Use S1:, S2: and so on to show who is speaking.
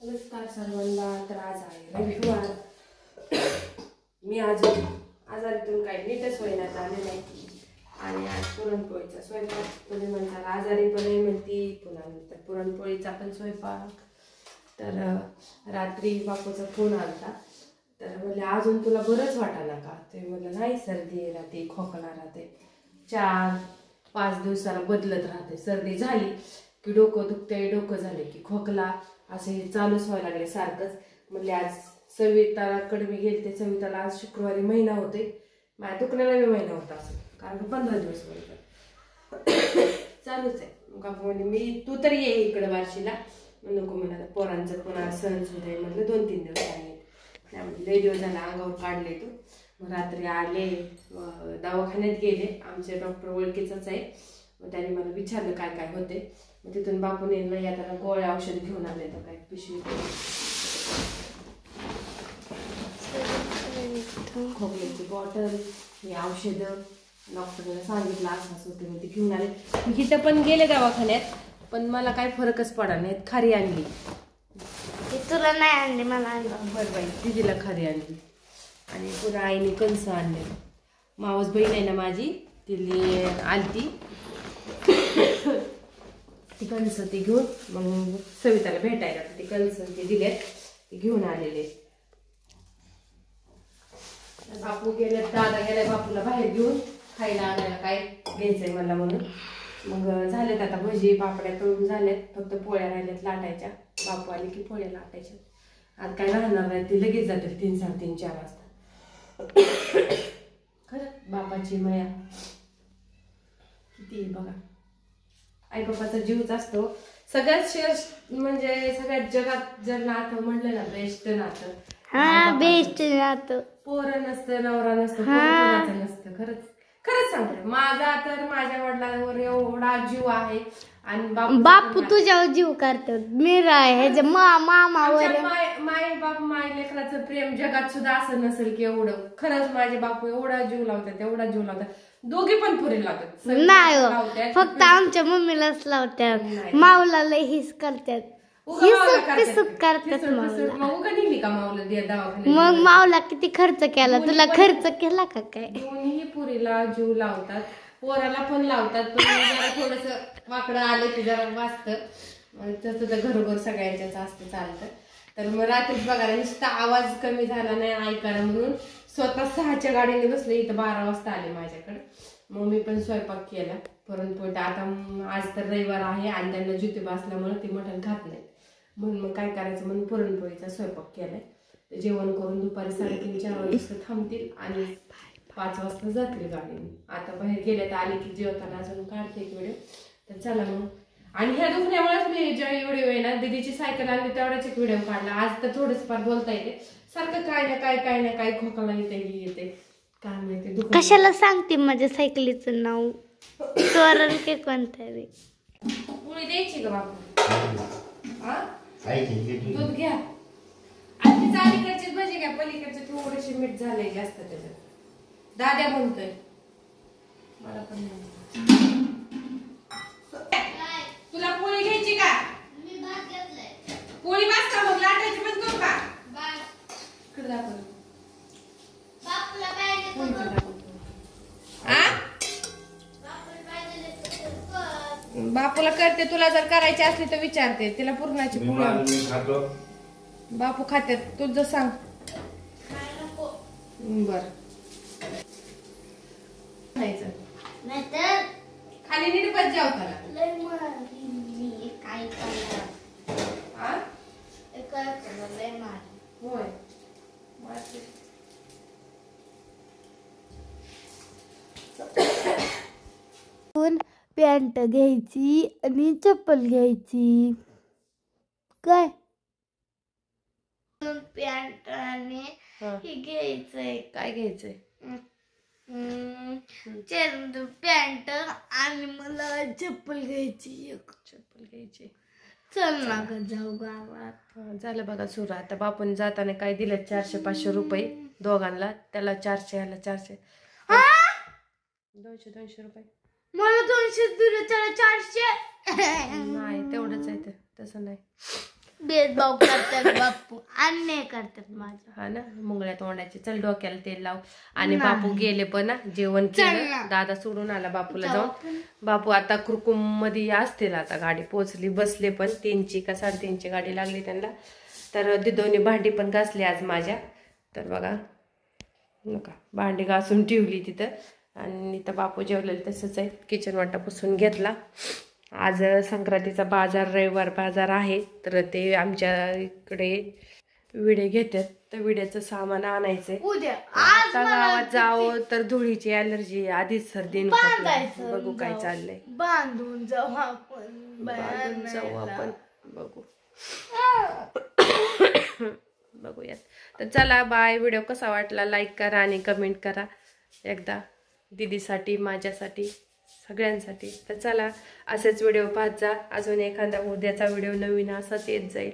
S1: नमस्कार सर्वांना. तर आज आहे रविवार. मी अजून आजारीतून काही नीटच होईनात आले नाही आणि आज पुरणपोळीचा स्वयंपाक. तुम्ही म्हणता आजारी पण आहे म्हणती, पुन्हा नंतर पुरणपोळीचा पण स्वयंपाक. तर रात्री बापूचा फोन आलता, तर म्हणले अजून तुला बरंच वाटायला का? ते म्हणलं नाही, सर्दी राहते, खोकला राहते, 4-5 दिवसाला बदलत राहते. सर्दी झाली की डोकं दुखते, डोकं झाले की खोकला, असे चालूच व्हायला लागले सारखंच. म्हणले आज सविताकडे मी गेले, सविताला आज शुक्रवारी महिना होते, माझ्या दुखण्याला बी महिना होता असं, कारण 15 दिवस चालूच आहे. मग आपण म्हणजे मी तू तरी ये इकडे बार्शीला. नको म्हणा, पोरांचं पुन्हा सण सुद्धा आहे. म्हटलं 2-3 दिवस आहे. त्यामुळे लय दिवस झाला अंगावर काढले तू. मग रात्री आले, दवाखान्यात गेले, आमचे डॉक्टर ओळखीचंच आहे. मग त्याने मला विचारलं काय काय होते. मग तिथून बापून येणं येताना गोळ्या औषध घेऊन आले. तर काय पिशवी खोकल्याची बॉटल, हे औषधं डॉक्टरने सांगितलं असं होते, मग ते घेऊन आले. मी इथं पण गेले दवाखान्यात, पण मला काय फरकच पडा नाही. खारी आणली,
S2: तुला नाही आणली, मला आणली.
S1: बरं बाई, दिदीला खारी आणली आणि पुन्हा आईने कणस आणले. मावस बहीण आहे ना माझी, तिने आलती ती कणस ती घेऊन, मग सविताला भेटायला ती कणस ते दिलेत, ते घेऊन आलेले. बापू गेले, दादा गेलाय बापूला बाहेर घेऊन खायला आणायला काय घ्यायचंय मला म्हणून. मग झालेत आता भजी पापड्या तळून झाल्यात, फक्त पोळ्या राहिल्यात लाटायच्या. बापू आले की पोळ्या लाटायच्या. आज काय राहणार नाही, ती लगेच जाते 3-3:30-4 वाजता. खरं बापाची माया किती बघा. आई बापाचा जीवच असतो. सगळ्यात श्रेष्ठ म्हणजे सगळ्यात जगात जर नातं म्हणलं ना, बेस्ट नातं,
S2: हा बेस्ट नातं.
S1: पोरं नसतं, नवरा नसतं, कोणाचं नसतं. खरंच खरंच सांगते, माझा तर माझ्या वडिलांवर एवढा जीव आहे. आणि
S2: बापू तुझ्यावर जीव करतात. मीरा ह्याच्या मामावर
S1: माय बाप माय लेकराचं प्रेम जगात सुद्धा असं नसेल की एवढं. खरंच माझे बापू एवढा जीव लावतात, एवढा जीव लावतात. दोघे पण पुरे लावतात.
S2: नाही, फक्त आमच्या मम्मीलाच लावतात. माऊला लय हिस करतात, मग माऊला किती खर्च केला, तुला खर्च केला का काय?
S1: दोन्ही पुरीला जीव लावतात, पोराला पण लावतात. पण जरा थोडस वाकडं आलं की जरा वाचतं, तसं तर घरोघर सगळ्यांच्याच असतं, चालतं. तर मग रात्रीच बघायला नुसता आवाज कमी झाला नाही ऐकायला म्हणून स्वतः 6च्या गाडीने बसले, इथं 12 वाजता आले माझ्याकडे. मग मी पण स्वयंपाक केला, पुरणपोळी. आता आज तर रविवार आहे आणि त्यांना ज्योतिबा असल्यामुळे ते मटण खात नाही, म्हणून मग काय करायचं म्हणून पुरणपोळीचा स्वयंपाक केलाय. जेवण करून दुपारी 3:30-4 वाजता थांबतील आणि 5 वाजता जातील गाडीने. आता बाहेर गेले तर आले की जेवताना अजून काढते एक व्हिडिओ. तर चला मग. आणि ह्या दुखण्यामुळेच मी जेव्हा व्हिडिओ आहे ना, दीदीची सायकल आणली तेवढाच एक व्हिडिओ काढला. आज तर थोडंच फार बोलता येते, सारखं काय ना काय खोकला येते काय माहिती.
S2: कशाला सांगते माझ्या सायकलीचं नाव? चोरण के कोणतं रे?
S1: पोळी द्यायची का बापू? दूध घ्या. आणि तिचं अलीकडचीच भजी घ्या, पलीकडचे थोडेसे मीठ झाले जास्त त्याच्यात. दाद्या म्हणतोय मला पण नाही. तुला पोळी घ्यायची का? पोळी बास का मग लाटायची पण करू का? इकडे दाखव. बापूला करते, तुला जर करायची असली तर विचारते. तिला पुरणाची पोळी बापू खात्यात, तुझं सांग. बर खाली नीट बस जाऊ त्याला. होय
S2: पॅन्ट घ्यायची आणि चप्पल घ्यायची. काय पॅन्ट आणि हे घ्यायचंय.
S1: काय घ्यायचंय?
S2: पॅन्ट आणि मला चप्पल घ्यायची.
S1: चप्पल घ्यायची.
S2: चल ना ग जाऊ गावात.
S1: झालं बघा सुरू. आता बापून जाताना काय दिलं, 400-500 रुपये दोघांना. त्याला 400, ह्याला 400, 200 रुपये.
S2: मला 200 दिले, त्याला 400.
S1: नाही तेवढंच आहे, तसं नाही.
S2: भेदभाव करतात बापू, अन्याय करतात माझ्या.
S1: हा ना, मुंगळ्या तोंडाचे. चल डोक्याला तेल लाव. आणि बापू गेले पण ना, जेवण केलं. दादा सोडून आला बापूला जाऊन. बापू आता कुरकुम मध्ये असतील. आता गाडी पोहोचली, बसले पण 3ची का 3:30ची गाडी लागली त्यांना. तर दिदोनी भांडी पण घासली आज माझ्या. तर बघा नका, भांडी घासून ठेवली तिथं. आणि इथं बापू जेवलेलं तसंच आहे. किचन वाटा पुसून घेतला. आज संक्रांतीचा बाजार, रविवार बाजार आहे. तर ते आमच्या इकडे विडे घेतात. तर विड्याचं सामान आणायचंय.
S2: उद्या
S1: आता गावात जावं तर धुळीची ॲलर्जी, आधीच सर्दी बघू काय चाललंय.
S2: बांधून जाऊ आपण,
S1: बघू बघूयात. तर चला बाय. व्हिडिओ कसा वाटला लाईक करा आणि कमेंट करा एकदा, दीदीसाठी, माझ्यासाठी, सगळ्यांसाठी. तर चला, असेच व्हिडिओ पाहत जा. अजून एखादा उद्याचा व्हिडिओ नवीन असाच येत जाईल.